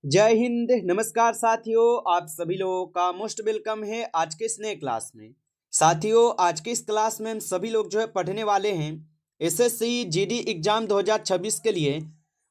जय हिंद। नमस्कार साथियों, आप सभी लोगों का मोस्ट वेलकम है आज के इस नए क्लास में। साथियों, आज के इस क्लास में हम सभी लोग पढ़ने वाले हैं एसएससी जीडी एग्जाम 2026 के लिए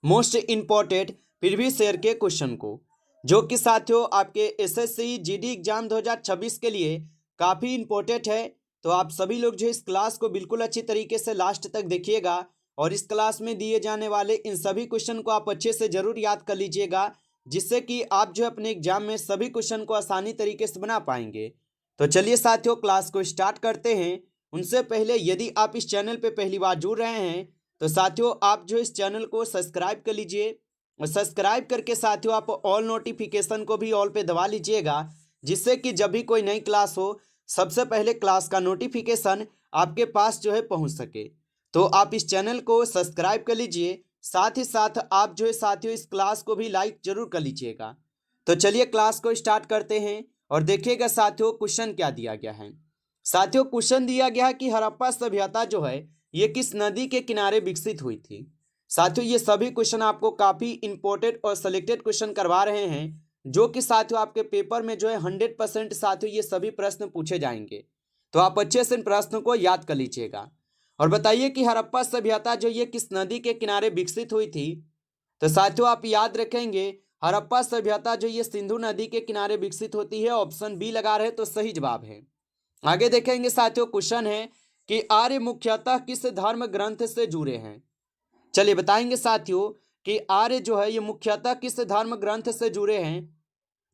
मोस्ट इम्पोर्टेंट प्रीवियस ईयर के क्वेश्चन को, जो कि साथियों आपके एसएससी जीडी एग्जाम 2026 के लिए काफ़ी इम्पोर्टेंट है। तो आप सभी लोग इस क्लास को बिल्कुल अच्छी तरीके से लास्ट तक देखिएगा और इस क्लास में दिए जाने वाले इन सभी क्वेश्चन को आप अच्छे से जरूर याद कर लीजिएगा, जिससे कि आप अपने एग्जाम में सभी क्वेश्चन को आसानी तरीके से बना पाएंगे। तो चलिए साथियों, क्लास को स्टार्ट करते हैं। उनसे पहले यदि आप इस चैनल पे पहली बार जुड़ रहे हैं तो साथियों आप इस चैनल को सब्सक्राइब कर लीजिए और सब्सक्राइब करके साथियों आप ऑल नोटिफिकेशन को भी ऑल पे दबा लीजिएगा, जिससे कि जब भी कोई नई क्लास हो सबसे पहले क्लास का नोटिफिकेशन आपके पास पहुंच सके। तो आप इस चैनल को सब्सक्राइब कर लीजिए, साथ ही साथ आप साथियों इस क्लास को भी लाइक जरूर कर लीजिएगा। तो चलिए क्लास को स्टार्ट करते हैं और देखिएगा साथियों क्वेश्चन क्या दिया गया है। साथियों क्वेश्चन दिया गया है कि हड़प्पा सभ्यता ये किस नदी के किनारे विकसित हुई थी। साथियों ये सभी क्वेश्चन आपको काफी इंपॉर्टेंट और सिलेक्टेड क्वेश्चन करवा रहे हैं, जो कि साथियों आपके पेपर में 100% साथियों ये सभी प्रश्न पूछे जाएंगे। तो आप अच्छे से इन प्रश्नों को याद कर लीजिएगा और बताइए कि हड़प्पा सभ्यता ये किस नदी के किनारे विकसित हुई थी। तो साथियों आप याद रखेंगे हड़प्पा सभ्यता ये सिंधु नदी के किनारे विकसित होती है। ऑप्शन बी लगा रहे तो सही जवाब है। आगे देखेंगे साथियों, क्वेश्चन है कि आर्य मुख्यतः किस धर्म ग्रंथ से जुड़े हैं। चलिए बताएंगे साथियों कि आर्य ये मुख्यतः किस धर्म ग्रंथ से जुड़े हैं।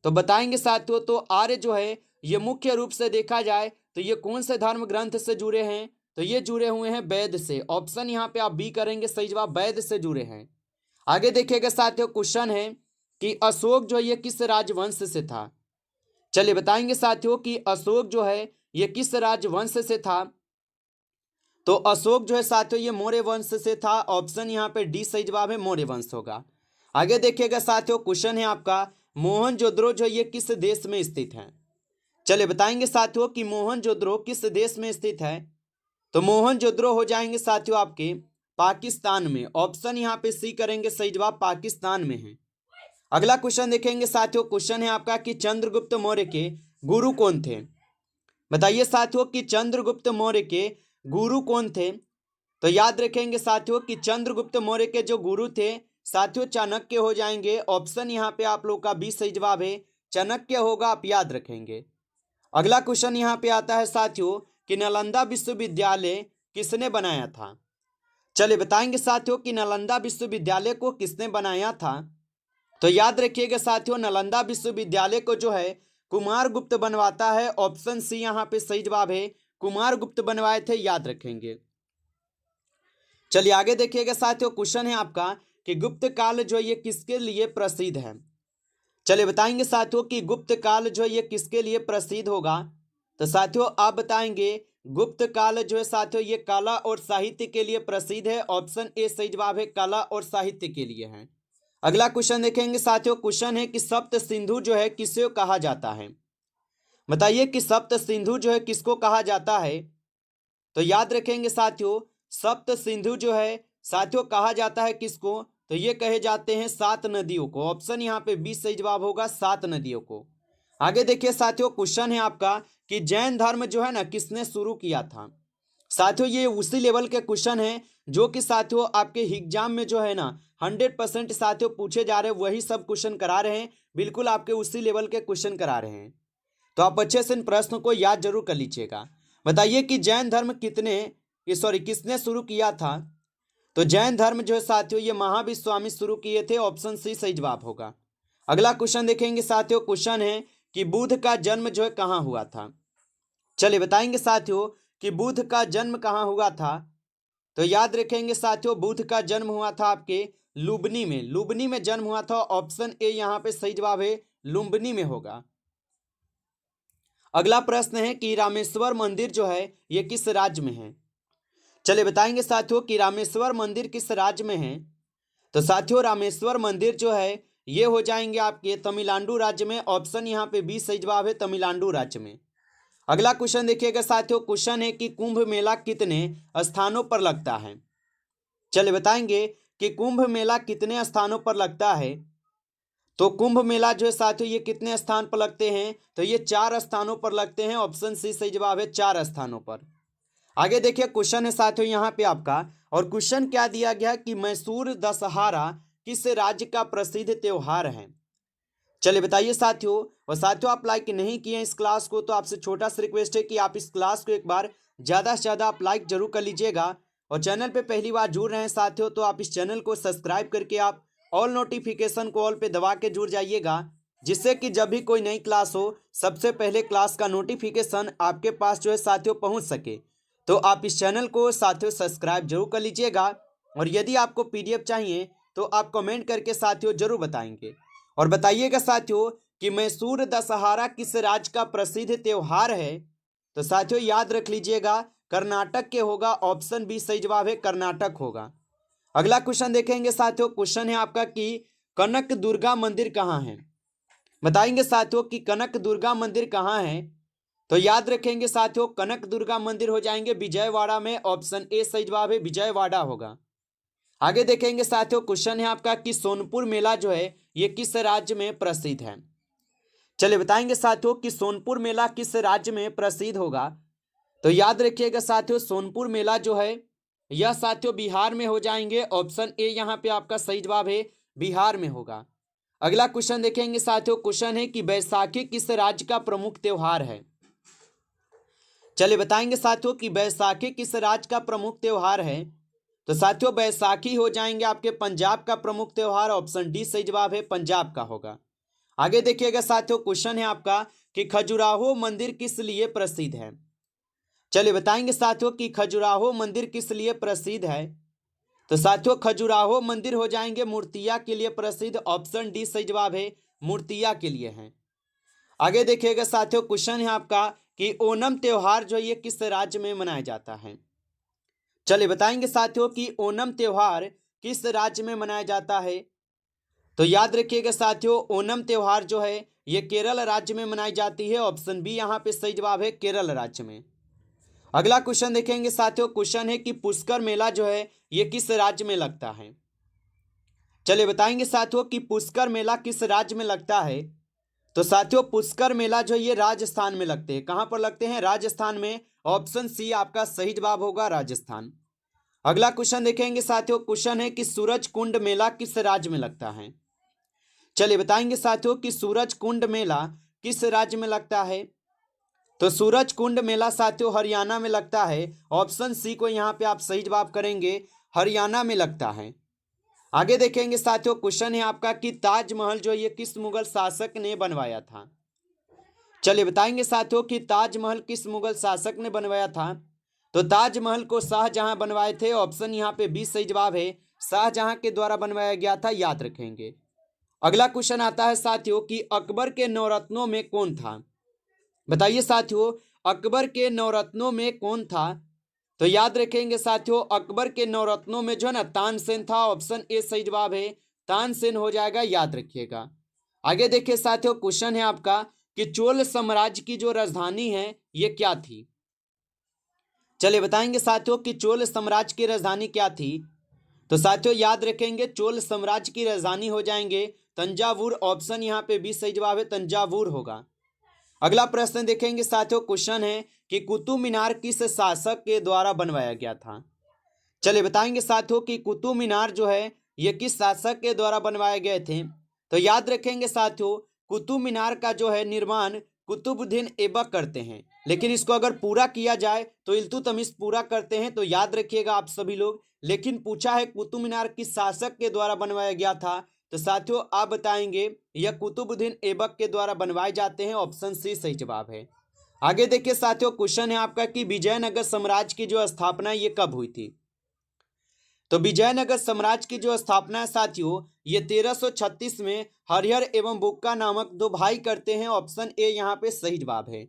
तो बताएंगे साथियों, तो आर्य ये मुख्य रूप से देखा जाए तो ये कौन से धर्म ग्रंथ से जुड़े हैं। तो ये जुड़े हुए हैं वेद से। ऑप्शन यहाँ पे आप बी करेंगे सही जवाब, वेद से जुड़े हैं। आगे देखिएगा साथियों, क्वेश्चन है कि अशोक ये किस राजवंश से था। चलिए बताएंगे साथियों कि अशोक ये किस राजवंश से था। तो अशोक साथियों ये मौर्य वंश से था। ऑप्शन यहाँ पे डी सही जवाब है, मौर्य वंश होगा। आगे देखिएगा साथियों, क्वेश्चन है आपका मोहनजोदड़ो ये किस देश में स्थित है। चलिए बताएंगे साथियों कि मोहनजोदड़ो किस देश में स्थित है। तो मोहनजोदड़ो हो जाएंगे साथियों आपके पाकिस्तान में। ऑप्शन यहाँ पे सी करेंगे सही जवाब, पाकिस्तान में है। अगला क्वेश्चन देखेंगे साथियों, क्वेश्चन है आपका कि चंद्रगुप्त मौर्य के गुरु कौन थे। बताइए साथियों कि चंद्रगुप्त मौर्य के गुरु कौन थे। तो याद रखेंगे साथियों कि चंद्रगुप्त मौर्य के जो गुरु थे साथियों चाणक्य हो जाएंगे। ऑप्शन यहाँ पे आप लोग का बी सही जवाब है, चाणक्य होगा, आप याद रखेंगे। अगला क्वेश्चन यहाँ पे आता है साथियों कि नालंदा विश्वविद्यालय किसने बनाया था। चलिए बताएंगे साथियों कि नालंदा विश्वविद्यालय को किसने बनाया था। तो याद रखिएगा साथियों, नालंदा विश्वविद्यालय को कुमार गुप्त बनवाता है। ऑप्शन सी यहाँ पे सही जवाब है, कुमार गुप्त बनवाए थे, याद रखेंगे। चलिए आगे देखिएगा साथियों, क्वेश्चन है आपका कि गुप्त काल ये किसके लिए प्रसिद्ध है। चलिए बताएंगे साथियों कि गुप्त काल ये किसके लिए प्रसिद्ध होगा। तो साथियों आप बताएंगे गुप्त काल साथियों ये कला और साहित्य के लिए प्रसिद्ध है। ऑप्शन ए सही जवाब है, कला और साहित्य के लिए है। अगला क्वेश्चन देखेंगे साथियों, क्वेश्चन है कि सप्त सिंधु किसे कहा जाता है। बताइए कि सप्त सिंधु किसको कहा जाता है। तो याद रखेंगे साथियों सप्त सिंधु साथियों कहा जाता है किसको। तो ये कहे जाते हैं 7 नदियों को। ऑप्शन यहाँ पे 20 सही जवाब होगा, 7 नदियों को। आगे देखिए साथियों, क्वेश्चन है आपका कि जैन धर्म ना किसने शुरू किया था। साथियों ये उसी लेवल के क्वेश्चन है जो कि साथियों आपके एग्जाम में ना 100% साथियों पूछे जा रहे हैं, वही सब क्वेश्चन करा रहे हैं, बिल्कुल आपके उसी लेवल के क्वेश्चन करा रहे हैं। तो आप अच्छे से इन प्रश्नों को याद जरूर कर लीजिएगा। बताइए कि जैन धर्म किसने शुरू किया था। तो जैन धर्म साथियों ये महावीर स्वामी शुरू किए थे। ऑप्शन सी सही जवाब होगा। अगला क्वेश्चन देखेंगे साथियों, क्वेश्चन है कि बुद्ध का जन्म कहाँ हुआ था। चलिए बताएंगे साथियों कि बुद्ध का जन्म कहाँ हुआ था। तो याद रखेंगे साथियों बुद्ध का जन्म हुआ था आपके लुम्बिनी में। लुम्बिनी में जन्म हुआ था। ऑप्शन ए यहाँ पे सही जवाब है, लुम्बिनी में होगा। अगला प्रश्न है कि रामेश्वर मंदिर ये किस राज्य में है। चलिए बताएंगे साथियों कि रामेश्वर मंदिर किस राज्य में है। तो साथियों रामेश्वर मंदिर ये हो जाएंगे आपके तमिलनाडु राज्य में। ऑप्शन यहाँ पे बी सही जवाब है, तमिलनाडु राज्य में। अगला क्वेश्चन देखिएगा साथियों, क्वेश्चन है कि कुंभ मेला कितने स्थानों पर लगता है। चलिए बताएंगे कि कुंभ मेला कितने स्थानों पर लगता है। तो कुंभ मेला जो है साथियों ये कितने स्थान पर लगते हैं, तो ये 4 स्थानों पर लगते हैं। ऑप्शन सी सही जवाब है, 4 स्थानों पर। आगे देखिए क्वेश्चन है साथियों यहाँ पे आपका, और क्वेश्चन क्या दिया गया कि मैसूर दशहरा किस राज्य का प्रसिद्ध त्योहार है। चलिए बताइए साथियों। और साथियों आप लाइक नहीं किए हैं इस क्लास को, तो आपसे छोटा सा रिक्वेस्ट है कि आप इस क्लास को एक बार ज़्यादा से ज़्यादा आप लाइक जरूर कर लीजिएगा। और चैनल पे पहली बार जुड़ रहे हैं साथियों, तो आप इस चैनल को सब्सक्राइब करके आप ऑल नोटिफिकेशन को ऑल पे दबा के जुड़ जाइएगा, जिससे कि जब भी कोई नई क्लास हो सबसे पहले क्लास का नोटिफिकेशन आपके पास जो है साथियों पहुँच सके। तो आप इस चैनल को साथियों सब्सक्राइब जरूर कर लीजिएगा। और यदि आपको PDF चाहिए तो आप कमेंट करके साथियों जरूर बताएंगे। और बताइएगा साथियों कि मैसूर दशहरा किस राज्य का प्रसिद्ध त्योहार है। तो साथियों याद रख लीजिएगा, कर्नाटक के होगा। ऑप्शन बी सही जवाब है, कर्नाटक होगा। अगला क्वेश्चन देखेंगे साथियों। क्वेश्चन है आपका कि कनक दुर्गा मंदिर कहाँ है। बताएंगे साथियों कि कनक दुर्गा मंदिर कहाँ है। तो याद रखेंगे साथियों, कनक दुर्गा मंदिर हो जाएंगे विजयवाड़ा में। ऑप्शन ए सही जवाब है, विजयवाड़ा होगा। आगे देखेंगे साथियों। क्वेश्चन है आपका कि सोनपुर मेला जो है ये किस राज्य में प्रसिद्ध है। चलिए बताएंगे साथियों कि सोनपुर मेला किस राज्य में प्रसिद्ध होगा। तो याद रखिएगा साथियों, सोनपुर मेला जो है यह साथियों बिहार में हो जाएंगे। ऑप्शन ए यहाँ पे आपका सही जवाब है, बिहार में होगा। अगला क्वेश्चन देखेंगे साथियों। क्वेश्चन है कि बैसाखी किस राज्य का प्रमुख त्योहार है। चलिए बताएंगे साथियों कि बैसाखी किस राज्य का प्रमुख त्योहार है। तो साथियों बैसाखी हो जाएंगे आपके पंजाब का प्रमुख त्योहार। ऑप्शन डी सही जवाब है, पंजाब का होगा। आगे देखिएगा साथियों। क्वेश्चन है आपका कि खजुराहो मंदिर किस लिए प्रसिद्ध है। चलिए बताएंगे साथियों कि खजुराहो मंदिर किस लिए प्रसिद्ध है। तो साथियों खजुराहो मंदिर हो जाएंगे मूर्तिया के लिए प्रसिद्ध। ऑप्शन डी सही जवाब है, मूर्तिया के लिए है। आगे देखिएगा साथियों। क्वेश्चन है आपका कि ओणम त्योहार जो ये किस राज्य में मनाया जाता है। चलिए बताएंगे साथियों कि ओणम त्योहार किस राज्य में मनाया जाता है। तो याद रखिएगा साथियों, ओणम त्योहार जो है ये केरल राज्य में मनाई जाती है। ऑप्शन बी यहाँ पे सही जवाब है, केरल राज्य में। अगला क्वेश्चन देखेंगे साथियों। क्वेश्चन है कि पुष्कर मेला जो है ये किस राज्य में लगता है। चलिए बताएंगे साथियों कि पुष्कर मेला किस राज्य में लगता है। तो साथियों पुष्कर मेला जो ये राजस्थान में लगते हैं। कहां पर लगते हैं, राजस्थान में। ऑप्शन सी आपका सही जवाब होगा, राजस्थान। अगला क्वेश्चन देखेंगे साथियों। क्वेश्चन है कि सूरज कुंड मेला किस राज्य में लगता है। चलिए बताएंगे साथियों कि सूरज कुंड मेला किस राज्य में लगता है। तो सूरज कुंड मेला साथियों हरियाणा में लगता है। ऑप्शन सी को यहाँ पे आप सही जवाब करेंगे, हरियाणा में लगता है। आगे देखेंगे साथियों। क्वेश्चन है आपका कि ताजमहल जो ये किस मुगल शासक ने बनवाया था। चलिए बताएंगे साथियों कि ताजमहल किस मुगल शासक ने बनवाया था। तो ताजमहल को शाहजहां बनवाए थे। ऑप्शन यहाँ पे बी सही जवाब है, शाहजहां के द्वारा बनवाया गया था, याद रखेंगे। अगला क्वेश्चन आता है साथियों कि अकबर के नवरत्नों में कौन था। बताइए साथियों अकबर के नवरत्नों में कौन था। तो याद रखेंगे साथियों अकबर के नवरत्नों में जो है ना तानसेन था। ऑप्शन ए सही जवाब है, तानसेन हो जाएगा, याद रखिएगा। आगे देखिए साथियों। क्वेश्चन है आपका कि चोल साम्राज्य की जो राजधानी है ये क्या थी। चलिए बताएंगे साथियों कि चोल साम्राज्य की राजधानी क्या थी। तो साथियों याद रखेंगे चोल साम्राज्य की राजधानी हो जाएंगे तंजावुर। ऑप्शन यहाँ पे बी सही जवाब है, तंजावुर होगा। अगला प्रश्न देखेंगे साथियों। क्वेश्चन है कि कुतुब मीनार किस शासक के द्वारा बनवाया गया था। चलिए बताएंगे साथियों कि कुतुब मीनार जो है ये किस शासक के द्वारा बनवाए गए थे। तो याद रखेंगे साथियों कुतुब मीनार का जो है निर्माण कुतुबुद्दीन ऐबक करते हैं, लेकिन इसको अगर पूरा किया जाए तो इल्तुतमिश पूरा करते हैं। तो याद रखिएगा आप सभी लोग। लेकिन पूछा है कुतुब मीनार किस शासक के द्वारा बनवाया गया था। तो साथियों आप बताएंगे यह कुतुबुद्दीन ऐबक के द्वारा बनवाए जाते हैं। ऑप्शन सी सही जवाब है। आगे देखिए साथियों। क्वेश्चन है आपका कि विजयनगर साम्राज्य की जो स्थापना ये कब हुई थी। तो विजयनगर साम्राज्य की जो स्थापना है साथियों ये 1336 में हरिहर एवं बुक्का नामक दो भाई करते हैं। ऑप्शन ए यहाँ पे सही जवाब है।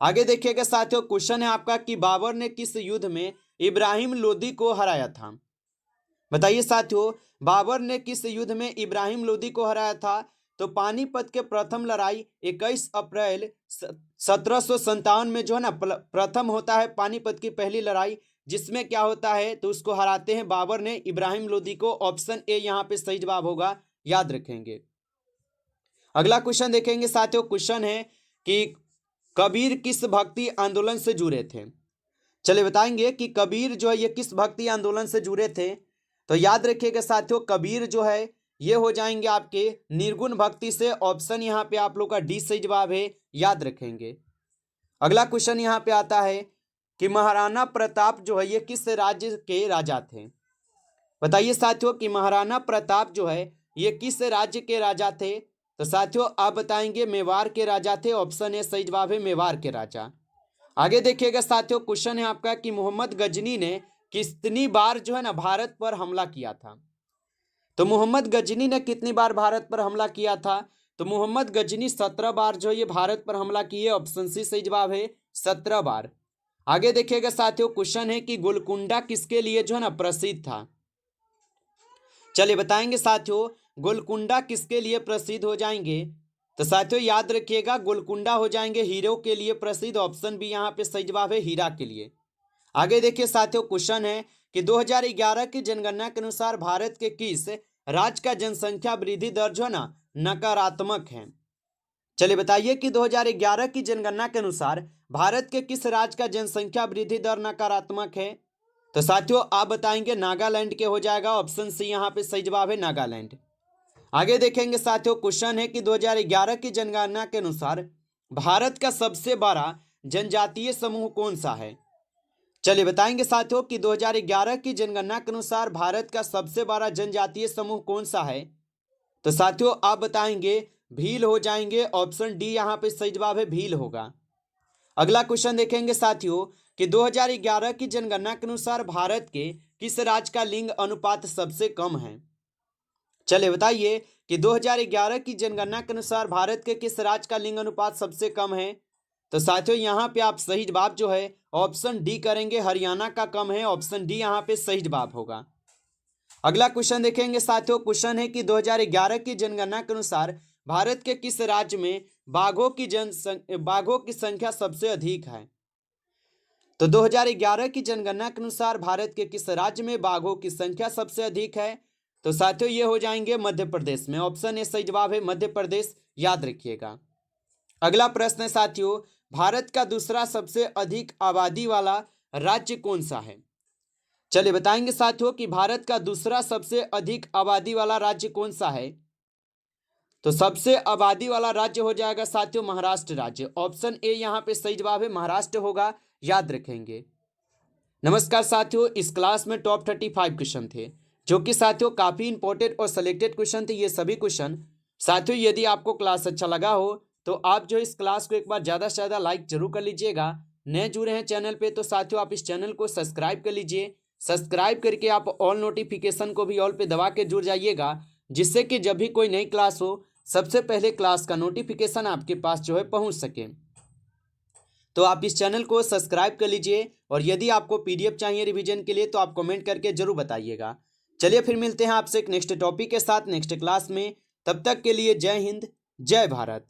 आगे देखिएगा साथियों। क्वेश्चन है आपका कि बाबर ने किस युद्ध में इब्राहिम लोदी को हराया था। बताइए साथियों बाबर ने किस युद्ध में इब्राहिम लोदी को हराया था। तो पानीपत के प्रथम लड़ाई 21 अप्रैल 1757 में जो है ना प्रथम होता है पानीपत की पहली लड़ाई, जिसमें क्या होता है तो उसको हराते हैं बाबर ने इब्राहिम लोदी को। ऑप्शन ए यहाँ पे सही जवाब होगा, याद रखेंगे। अगला क्वेश्चन देखेंगे साथियों। क्वेश्चन है कि कबीर किस भक्ति आंदोलन से जुड़े थे। चलिए बताएंगे कि कबीर जो है ये किस भक्ति आंदोलन से जुड़े थे। तो याद रखिएगा साथियों, कबीर जो है ये हो जाएंगे आपके निर्गुण भक्ति से। ऑप्शन यहाँ पे आप लोग का डी सही जवाब है, याद रखेंगे। अगला क्वेश्चन यहाँ पे आता है कि महाराणा प्रताप जो है ये किस राज्य के राजा थे। बताइए साथियों कि महाराणा प्रताप जो है ये किस राज्य के राजा थे। तो साथियों आप बताएंगे मेवाड़ के राजा थे। ऑप्शन ए सही जवाब है, मेवाड़ के राजा। आगे देखिएगा साथियों, क्वेश्चन है आपका कि मोहम्मद गजनी ने कितनी बार जो है ना भारत पर हमला किया था। तो मोहम्मद गजनी ने कितनी बार भारत पर हमला किया था। तो मोहम्मद गजनी 17 बार जो ये भारत पर हमला किए। ऑप्शन सी सही जवाब है, 17 बार। आगे देखिएगा साथियों, क्वेश्चन है कि गोलकुंडा किसके लिए जो है ना प्रसिद्ध था। चलिए बताएंगे साथियों गोलकुंडा किसके लिए प्रसिद्ध हो जाएंगे। तो साथियों याद रखिएगा गोलकुंडा हो जाएंगे हीरो के लिए प्रसिद्ध। ऑप्शन बी यहाँ पे सही जवाब है, हीरा के लिए। आगे देखिए साथियों, क्वेश्चन है कि 2011 की जनगणना के अनुसार भारत के किस राज्य का जनसंख्या वृद्धि दर जो है ना नकारात्मक है। चलिए बताइए कि 2011 की जनगणना के अनुसार भारत के किस राज्य का जनसंख्या वृद्धि दर नकारात्मक है। तो साथियों आप बताएंगे नागालैंड के हो जाएगा। ऑप्शन सी यहाँ पे सही जवाब है, नागालैंड। आगे देखेंगे साथियों, क्वेश्चन है कि 2011 की जनगणना के अनुसार भारत का सबसे बड़ा जनजातीय समूह कौन सा है। चलिए बताएंगे साथियों कि 2011 की जनगणना के अनुसार भारत का सबसे बड़ा जनजातीय समूह कौन सा है। तो साथियों आप बताएंगे भील हो जाएंगे। ऑप्शन डी यहाँ पे सही जवाब है, भील होगा। अगला क्वेश्चन देखेंगे साथियों कि 2011 की जनगणना के अनुसार भारत के किस राज्य का लिंग अनुपात सबसे कम है। चलिए बताइए कि 2011 की जनगणना के अनुसार भारत के किस राज्य का लिंग अनुपात सबसे कम है। तो साथियों यहाँ पे आप सही जवाब जो है ऑप्शन डी करेंगे, हरियाणा का कम है। ऑप्शन डी यहाँ पे सही जवाब होगा। अगला क्वेश्चन देखेंगे साथियों, क्वेश्चन है कि 2011 की जनगणना के अनुसार भारत के किस राज्य में बाघों की संख्या सबसे अधिक है। तो 2011 की जनगणना के अनुसार भारत के किस राज्य में बाघों की संख्या सबसे अधिक है। तो साथियों ये हो जाएंगे मध्य प्रदेश में। ऑप्शन ए सही जवाब है, मध्य प्रदेश, याद रखिएगा। अगला प्रश्न है साथियों, भारत का दूसरा सबसे अधिक आबादी वाला राज्य कौन सा है। चलिए बताएंगे साथियों कि भारत का दूसरा सबसे अधिक आबादी वाला राज्य कौन सा है। तो सबसे आबादी वाला राज्य हो जाएगा साथियों महाराष्ट्र राज्य। ऑप्शन ए यहाँ पे सही जवाब है, महाराष्ट्र होगा, याद रखेंगे। नमस्कार साथियों, इस क्लास में टॉप 35 क्वेश्चन थे जो कि साथियों काफी इंपॉर्टेंट और सिलेक्टेड क्वेश्चन थे। ये सभी क्वेश्चन साथियों यदि आपको क्लास अच्छा लगा हो तो आप जो इस क्लास को एक बार ज़्यादा से ज़्यादा लाइक जरूर कर लीजिएगा। नए जुड़े हैं चैनल पे तो साथियों आप इस चैनल को सब्सक्राइब कर लीजिए। सब्सक्राइब करके आप ऑल नोटिफिकेशन को भी ऑल पे दबा के जुड़ जाइएगा, जिससे कि जब भी कोई नई क्लास हो सबसे पहले क्लास का नोटिफिकेशन आपके पास जो है पहुँच सके। तो आप इस चैनल को सब्सक्राइब कर लीजिए और यदि आपको PDF चाहिए रिवीजन के लिए तो आप कमेंट करके जरूर बताइएगा। चलिए फिर मिलते हैं आपसे एक नेक्स्ट टॉपिक के साथ नेक्स्ट क्लास में। तब तक के लिए जय हिंद, जय भारत।